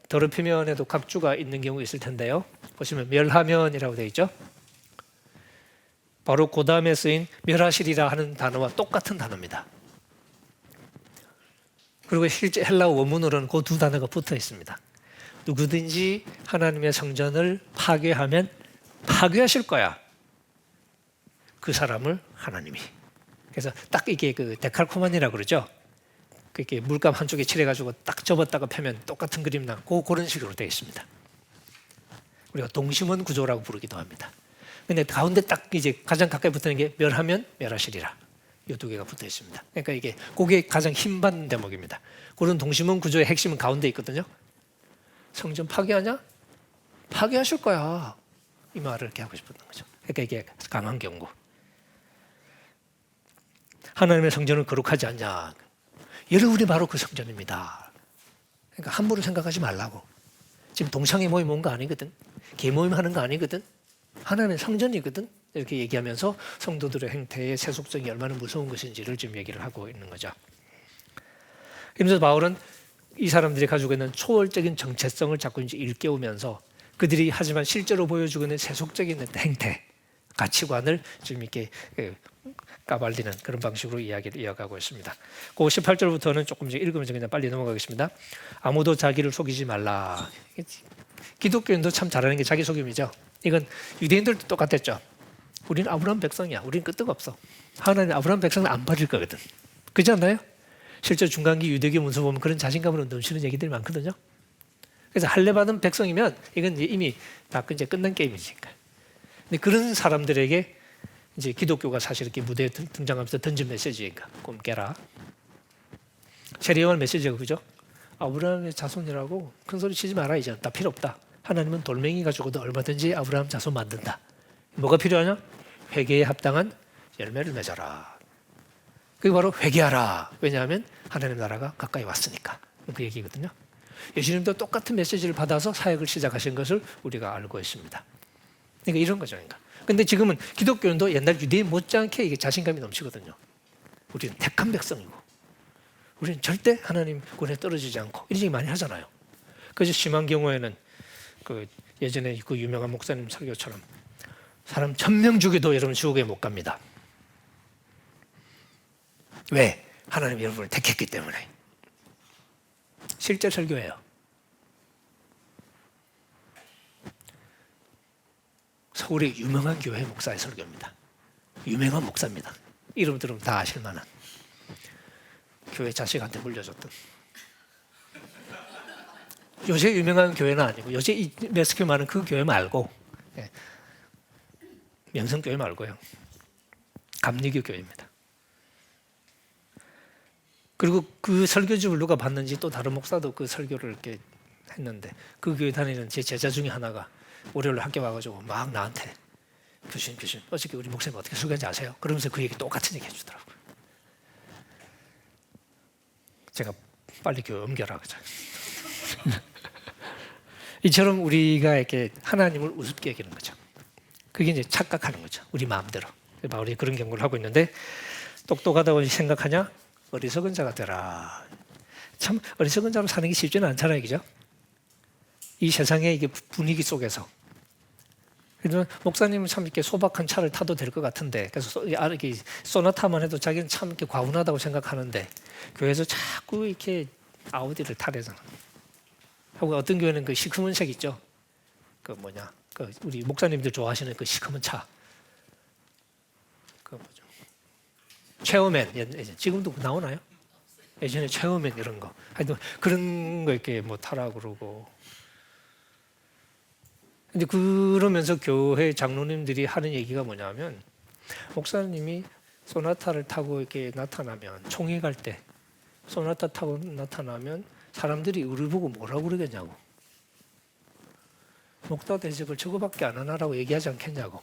더럽히면에도 각주가 있는 경우 있을 텐데요. 보시면 멸하면이라고 되어 있죠. 바로 그 다음에 쓰인 멸하시리라 하는 단어와 똑같은 단어입니다. 그리고 실제 헬라어 원문으로는 그 두 단어가 붙어 있습니다. 누구든지 하나님의 성전을 파괴하면 파괴하실 거야. 그 사람을 하나님이. 그래서 딱 이게 그 데칼코마니라고 그러죠. 그렇게 물감 한쪽에 칠해가지고 딱 접었다가 펴면 똑같은 그림 나고 그런 식으로 되어 있습니다. 우리가 동심원 구조라고 부르기도 합니다. 근데 가운데 딱 이제 가장 가까이 붙는 게 멸하면 멸하시리라. 이 두 개가 붙어 있습니다. 그러니까 이게 그게 가장 힘받는 대목입니다. 그런 동심원 구조의 핵심은 가운데 있거든요. 성전 파괴하냐? 파괴하실 거야. 이 말을 이렇게 하고 싶었던 거죠. 그러니까 이게 강한 경고. 하나님의 성전은 거룩하지 않냐? 여러분이 바로 그 성전입니다. 그러니까 함부로 생각하지 말라고. 지금 동창회 모임 온 거 아니거든. 개모임 하는 거 아니거든. 하나님의 성전이거든. 이렇게 얘기하면서 성도들의 행태의 세속성이 얼마나 무서운 것인지를 지금 얘기를 하고 있는 거죠. 그래서 바울은 이 사람들이 가지고 있는 초월적인 정체성을 자꾸 이제 일깨우면서 그들이 하지만 실제로 보여주고 있는 세속적인 행태, 가치관을 지금 이렇게 까발리는 그런 방식으로 이야기를 이어가고 있습니다. 그 18절부터는 조금 읽으면서 그냥 빨리 넘어가겠습니다. 아무도 자기를 속이지 말라. 기독교인도 참 잘하는 게 자기 속임이죠. 이건 유대인들도 똑같았죠. 우리는 아브라함 백성이야. 우리는 끄떡없어. 하나님 아브라함 백성은 안 버릴 거거든. 그렇지 않나요? 실제 중간기 유대교 문서 보면 그런 자신감으로 넘치는 얘기들이 많거든요. 그래서 할례받은 백성이면 이건 이미 다 이제 끝난 게임이니까. 근데 그런 사람들에게 이제 기독교가 사실 이렇게 무대에 등장하면서 던진 메시지니까 꿈 깨라. 세례요한 메시지가 그죠? 아브라함의 자손이라고 큰 소리 치지 마라. 이제 다 필요 없다. 하나님은 돌멩이 가지고도 얼마든지 아브라함 자손 만든다. 뭐가 필요하냐? 회개에 합당한 열매를 맺어라. 그게 바로 회개하라. 왜냐하면 하나님 나라가 가까이 왔으니까. 그 얘기거든요. 예수님도 똑같은 메시지를 받아서 사역을 시작하신 것을 우리가 알고 있습니다. 그러니까 이런 거죠. 근데 지금은 기독교인도 옛날 유대인 못지않게 이게 자신감이 넘치거든요. 우리는 택한 백성이고, 우리는 절대 하나님 권에 떨어지지 않고 이런 얘기 많이 하잖아요. 그래서 심한 경우에는 그 예전에 그 유명한 목사님 설교처럼 사람 1000명 죽여도 여러분 지옥에 못 갑니다. 왜? 하나님 여러분을 택했기 때문에. 실제 설교예요. 서울의 유명한 교회 목사의 설교입니다. 유명한 목사입니다. 이름 들으면 다 아실 만한. 교회 자식한테 물려줬던. 요새 유명한 교회는 아니고 요새 이 매스큐 많은 그 교회 말고, 예. 명성교회 말고요. 감리교 교회입니다. 그리고 그 설교집을 누가 봤는지 또 다른 목사도 그 설교를 이렇게 했는데 그 교회 다니는 제 제자 중에 하나가 월요일 학교 와가지고 막 나한테 교수님 어저께 우리 목사님 어떻게 설교한지 아세요? 그러면서 그 얘기 똑같은 얘기 해주더라고요. 제가 빨리 교회 옮겨라 그죠. 이처럼 우리가 이렇게 하나님을 우습게 여기는 거죠. 그게 이제 착각하는 거죠. 우리 마음대로. 바울이 그런 경고를 하고 있는데 똑똑하다고 생각하냐? 어리석은 자가 되라. 참 어리석은 자로 사는 게 쉽지는 않잖아요, 그죠? 이 세상의 이게 분위기 속에서. 그래서 목사님은 참 이렇게 소박한 차를 타도 될 것 같은데, 그래서 이렇게 소나타만 해도 자기는 참 이렇게 과분하다고 생각하는데, 교회에서 자꾸 이렇게 아우디를 타래잖아. 하고 어떤 교회는 그 시커먼 색 있죠? 그 뭐냐? 그 우리 목사님들 좋아하시는 그 시커먼 차. 그 뭐죠? 체어맨, 지금도 나오나요? 예전에 체어맨 이런 거. 하여튼 그런 거 이렇게 뭐 타라고 그러고. 근데 그러면서 교회 장로님들이 하는 얘기가 뭐냐면, 목사님이 소나타를 타고 이렇게 나타나면, 총회 갈 때 소나타 타고 나타나면 사람들이 우리 보고 뭐라고 그러겠냐고. 목사 대접을 저거밖에 안 하나라고 얘기하지 않겠냐고.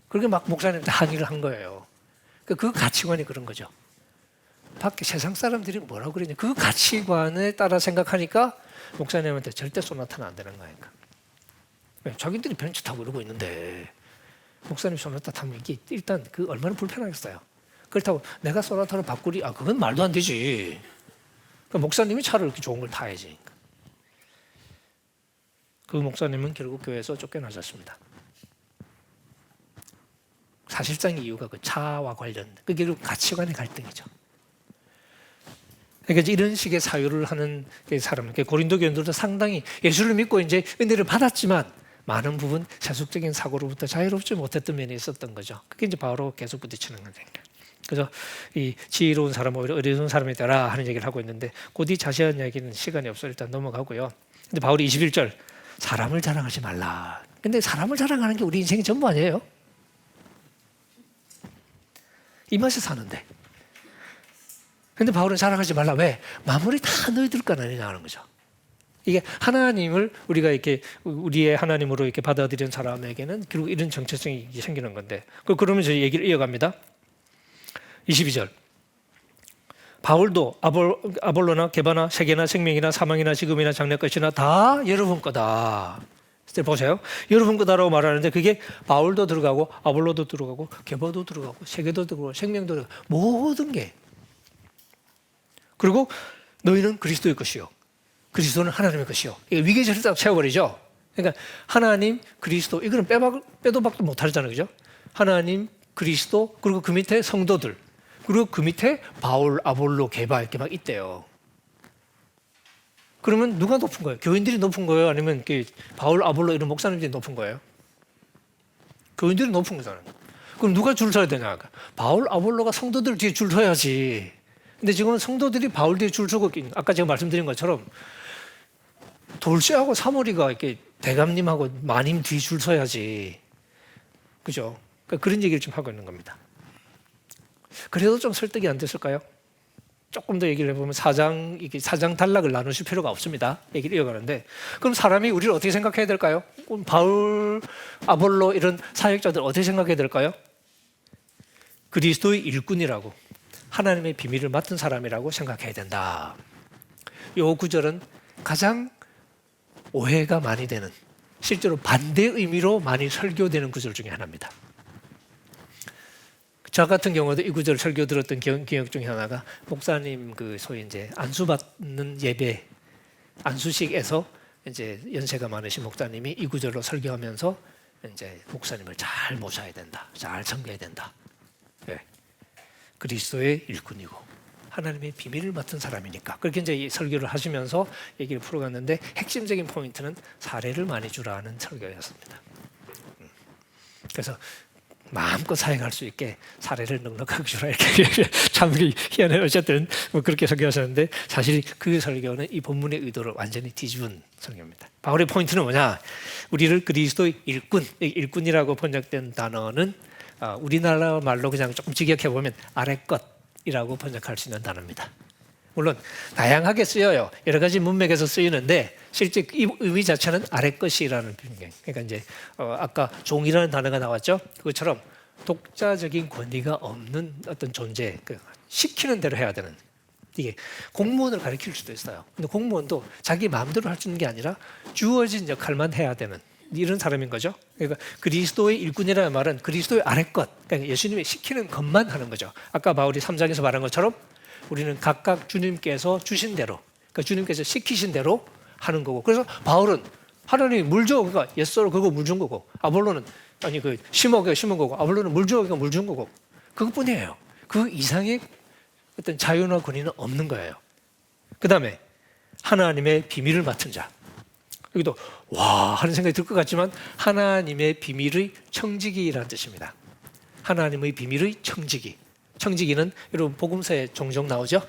그렇게 막 목사님한테 항의를 한 거예요. 그 가치관이 그런 거죠. 밖에 세상 사람들이 뭐라고 그러냐. 그 가치관에 따라 생각하니까 목사님한테 절대 소나타는 안 되는 거니까. 왜? 자기들이 벤츠 타고 이러고 있는데 목사님 소나타 타면 이게 일단 그 얼마나 불편하겠어요. 그렇다고 내가 소나타를 바꾸리? 그건 말도 안 되지. 그러니까 목사님이 차를 이렇게 좋은 걸 타야지. 그 목사님은 결국 교회에서 쫓겨나셨습니다. 사실상 이유가 그 차와 관련, 그게 결국 가치관의 갈등이죠. 그러니까 이런 식의 사유를 하는 사람, 고린도 교인들도 상당히 예수를 믿고 이제 은혜를 받았지만 많은 부분 세속적인 사고로부터 자유롭지 못했던 면이 있었던 거죠. 그게 이제 바로 계속 부딪히는 거죠. 그래서 이 지혜로운 사람은 오히려 어리석은 사람이 되라 하는 얘기를 하고 있는데, 곧이 자세한 얘기는 시간이 없어 일단 넘어가고요. 근데 바울이 21절 사람을 자랑하지 말라. 근데 사람을 자랑하는 게 우리 인생의 전부 아니에요? 이 맛에 사는데. 근데 바울은 자랑하지 말라. 왜? 마무리 다 너희들 건 아니냐 하는 거죠. 이게 하나님을 우리가 이렇게 우리의 하나님으로 이렇게 받아들인 사람에게는 결국 이런 정체성이 생기는 건데, 그러면서 얘기를 이어갑니다. 22절. 바울도 아볼로나 게바나 세계나 생명이나 사망이나 지금이나 장래 것이나 다 여러분 거다. 보세요. 여러분 거다라고 말하는데 그게 바울도 들어가고 아볼로도 들어가고 게바도 들어가고 세계도 들어가고 생명도 들어가고 모든 게. 그리고 너희는 그리스도의 것이요, 그리스도는 하나님의 것이요. 이게 위계질을 딱 세워버리죠. 그러니까 하나님, 그리스도, 이거는 빼도 박도 못하잖아요, 그죠? 하나님, 그리스도, 그리고 그 밑에 성도들, 그리고 그 밑에 바울, 아볼로, 게바 이렇게 막 있대요. 그러면 누가 높은 거예요? 교인들이 높은 거예요? 아니면 바울, 아볼로 이런 목사님들이 높은 거예요? 교인들이 높은 거잖아요. 그럼 누가 줄 서야 되냐? 바울, 아볼로가 성도들 뒤에 줄 서야지. 근데 지금은 성도들이 바울 뒤에 줄 서고, 아까 제가 말씀드린 것처럼 돌쇠하고 사모리가 이렇게 대감님하고 마님 뒤에 줄 서야지. 그죠? 그러니까 그런 얘기를 좀 하고 있는 겁니다. 그래도 좀 설득이 안 됐을까요? 조금 더 얘기를 해보면 이게 사장 단락을 나누실 필요가 없습니다. 얘기를 이어가는데, 그럼 사람이 우리를 어떻게 생각해야 될까요? 그럼 바울, 아볼로 이런 사역자들 어떻게 생각해야 될까요? 그리스도의 일꾼이라고, 하나님의 비밀을 맡은 사람이라고 생각해야 된다. 이 구절은 가장 오해가 많이 되는, 실제로 반대 의미로 많이 설교되는 구절 중에 하나입니다. 저 같은 경우도 이 구절을 설교 들었던 기억 중에 하나가, 목사님 소위 이제 안수받는 예배, 안수식에서 이제 연세가 많으신 목사님이 이 구절로 설교하면서 이제 목사님을 잘 모셔야 된다, 잘 섬겨야 된다. 네. 그리스도의 일꾼이고 하나님의 비밀을 맡은 사람이니까, 그렇게 이제 설교를 하시면서 얘기를 풀어갔는데, 핵심적인 포인트는 사례를 많이 주라는 설교였습니다. 그래서 마음껏 사역할 수 있게 사례를 넉넉하게 주라, 이렇게 참 희한해요. 어쨌든 뭐 그렇게 설교하셨는데, 사실 그 설교는 이 본문의 의도를 완전히 뒤집은 설교입니다. 바울의 포인트는 뭐냐? 우리를 그리스도의 일꾼이라고 번역된 단어는 우리나라 말로 그냥 조금 직역해 보면 아래 것이라고 번역할 수 있는 단어입니다. 물론 다양하게 쓰여요. 여러 가지 문맥에서 쓰이는데 실제 이 의미 자체는 아래 것이라는 표현. 그러니까 이제 아까 종이라는 단어가 나왔죠. 그것처럼 독자적인 권위가 없는 어떤 존재, 시키는 대로 해야 되는, 이게 공무원을 가리킬 수도 있어요. 근데 공무원도 자기 마음대로 할 수 있는 게 아니라 주어진 역할만 해야 되는 이런 사람인 거죠. 그러니까 그리스도의 일꾼이라는 말은 그리스도의 아래 것, 그러니까 예수님이 시키는 것만 하는 거죠. 아까 바울이 3장에서 말한 것처럼 우리는 각각 주님께서 주신 대로, 그러니까 주님께서 시키신 대로 하는 거고, 그래서 바울은 하나님이 물 줘, 그러니까 예수로 그거 물 준 거고, 아볼로는 심어 심은 거고, 아볼로는 물 줘, 그러니까 물 준 거고, 그것뿐이에요. 그 이상의 어떤 자유나 권위는 없는 거예요. 그 다음에 하나님의 비밀을 맡은 자. 여기도 와 하는 생각이 들 것 같지만, 하나님의 비밀의 청지기라는 뜻입니다. 하나님의 비밀의 청지기. 청지기는 여러분 복음서에 종종 나오죠.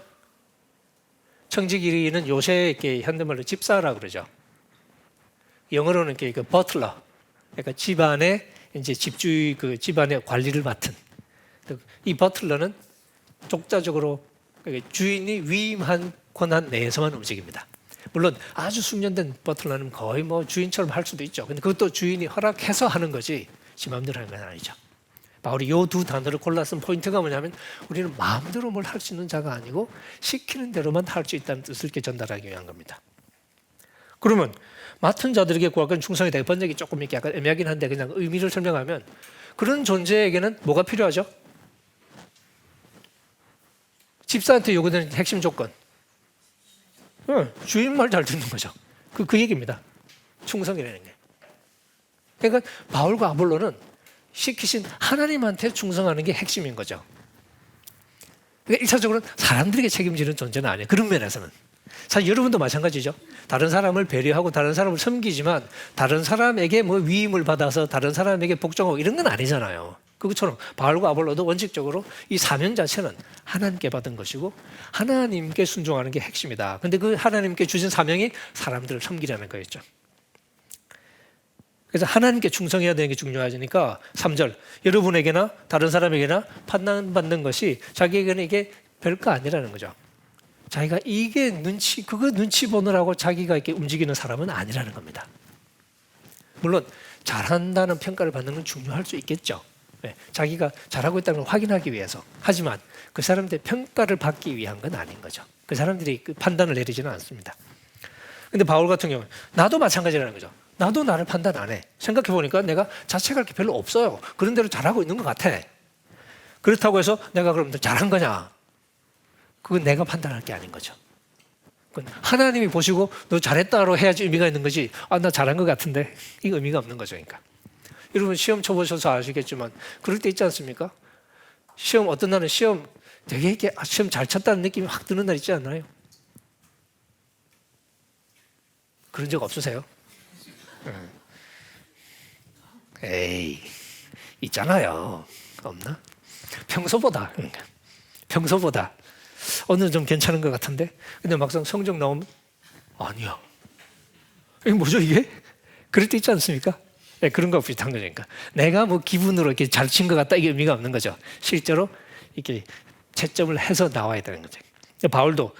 청지기는 요새 이렇게 현대말로 집사라고 그러죠. 영어로는 이렇게 버틀러, 그러니까 집안의 이제 집주의, 집안의 관리를 맡은, 이 버틀러는 독자적으로 주인이 위임한 권한 내에서만 움직입니다. 물론 아주 숙련된 버틀러는 거의 뭐 주인처럼 할 수도 있죠. 근데 그것도 주인이 허락해서 하는 거지 지 마음대로 하는 건 아니죠. 바울이 이 두 단어를 골라 쓴 포인트가 뭐냐면, 우리는 마음대로 뭘 할 수 있는 자가 아니고 시키는 대로만 할 수 있다는 뜻을 이렇게 전달하기 위한 겁니다. 그러면 맡은 자들에게 구하건 충성이 되게, 번역이 조금 이렇게 약간 애매하긴 한데 그냥 의미를 설명하면, 그런 존재에게는 뭐가 필요하죠? 집사한테 요구되는 핵심 조건, 주인 말 잘 듣는 거죠. 그 얘기입니다. 충성이라는 게. 그러니까 바울과 아볼로는 시키신 하나님한테 충성하는 게 핵심인 거죠. 그러니까 1차적으로는 사람들에게 책임지는 존재는 아니에요. 그런 면에서는. 사실 여러분도 마찬가지죠. 다른 사람을 배려하고 다른 사람을 섬기지만 다른 사람에게 뭐 위임을 받아서 다른 사람에게 복종하고 이런 건 아니잖아요. 그것처럼 바울과 아볼로도 원칙적으로 이 사명 자체는 하나님께 받은 것이고 하나님께 순종하는 게 핵심이다. 근데 그 하나님께 주신 사명이 사람들을 섬기라는 거였죠. 그래서 하나님께 충성해야 되는 게 중요하니까 3절, 여러분에게나 다른 사람에게나 판단받는 것이 자기에게는 이게 별거 아니라는 거죠. 자기가 이게 그거 눈치 보느라고 자기가 이렇게 움직이는 사람은 아니라는 겁니다. 물론 잘한다는 평가를 받는 건 중요할 수 있겠죠. 네, 자기가 잘하고 있다는 걸 확인하기 위해서. 하지만 그 사람들의 평가를 받기 위한 건 아닌 거죠. 그 사람들이 그 판단을 내리지는 않습니다. 근데 바울 같은 경우는 나도 마찬가지라는 거죠. 나도 나를 판단 안 해. 생각해 보니까 내가 자책할 게 별로 없어요. 그런 대로 잘하고 있는 것 같아. 그렇다고 해서 내가 그럼 잘한 거냐? 그건 내가 판단할 게 아닌 거죠. 그건 하나님이 보시고 너 잘했다로 해야지 의미가 있는 거지. 나 잘한 것 같은데. 이거 의미가 없는 거죠. 그러니까. 여러분 시험 쳐보셔서 아시겠지만 그럴 때 있지 않습니까? 시험 어떤 날은 시험 되게 이렇게 시험 잘 쳤다는 느낌이 확 드는 날 있지 않나요? 그런 적 없으세요? 에이, 있잖아요. 없나? 평소보다 오늘 좀 괜찮은 것 같은데, 근데 막상 성적 나오면 아니야. 이게 뭐죠 이게? 그럴 때 있지 않습니까? 네, 그런 거 비슷한 거죠. 그러니까 내가 뭐 기분으로 이렇게 잘 친 것 같다 이게 의미가 없는 거죠. 실제로 이렇게 채점을 해서 나와야 되는 거죠. 바울도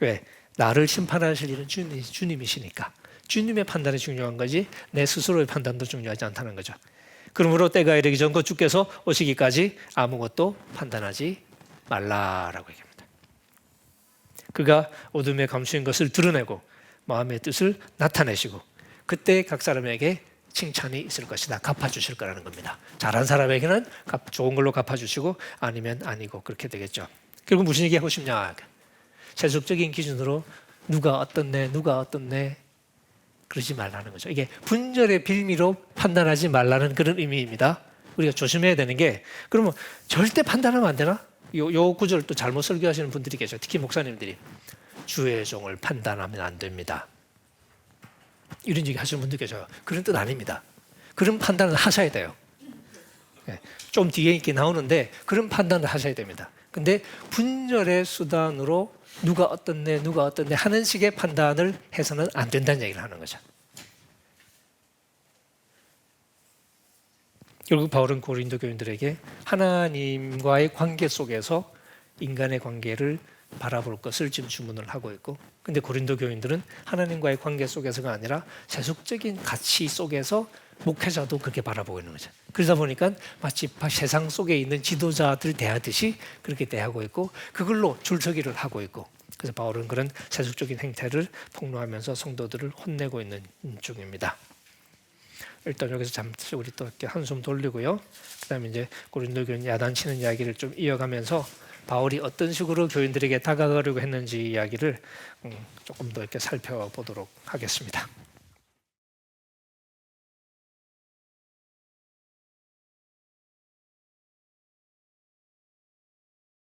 왜? 나를 심판하실 일은 주님이시니까 주님의 판단이 중요한 거지 내 스스로의 판단도 중요하지 않다는 거죠. 그러므로 때가 이르기 전과 주께서 오시기까지 아무것도 판단하지 말라라고 얘기합니다. 그가 어둠에 감추인 것을 드러내고 마음의 뜻을 나타내시고 그때 각 사람에게 칭찬이 있을 것이다. 갚아주실 거라는 겁니다. 잘한 사람에게는 좋은 걸로 갚아주시고 아니면 아니고 그렇게 되겠죠. 결국 무슨 얘기하고 싶냐. 세속적인 기준으로 누가 어떻네 그러지 말라는 거죠. 이게 분별의 빌미로 판단하지 말라는 그런 의미입니다. 우리가 조심해야 되는 게 그러면 절대 판단하면 안 되나? 요 구절을 또 잘못 설교하시는 분들이 계셔. 특히 목사님들이 주의 종을 판단하면 안 됩니다. 이런 얘기 하시는 분들 계셔요. 그런 뜻 아닙니다. 그런 판단을 하셔야 돼요. 좀 뒤에 있게 나오는데 그런 판단을 하셔야 됩니다. 근데 분별의 수단으로 누가 어떻네 하는 식의 판단을 해서는 안 된다는 얘기를 하는 거죠. 결국 바울은 고린도 교인들에게 하나님과의 관계 속에서 인간의 관계를 바라볼 것을 지금 주문을 하고 있고, 근데 고린도 교인들은 하나님과의 관계 속에서가 아니라 세속적인 가치 속에서 목회자도 그렇게 바라보고 있는 거죠. 그러다 보니까 마치 세상 속에 있는 지도자들 대하듯이 그렇게 대하고 있고 그걸로 줄서기를 하고 있고, 그래서 바울은 그런 세속적인 행태를 폭로하면서 성도들을 혼내고 있는 중입니다. 일단 여기서 잠시 우리 또 이렇게 한숨 돌리고요. 그다음에 이제 고린도 교인 야단치는 이야기를 좀 이어가면서 바울이 어떤 식으로 교인들에게 다가가려고 했는지 이야기를 조금 더 이렇게 살펴보도록 하겠습니다.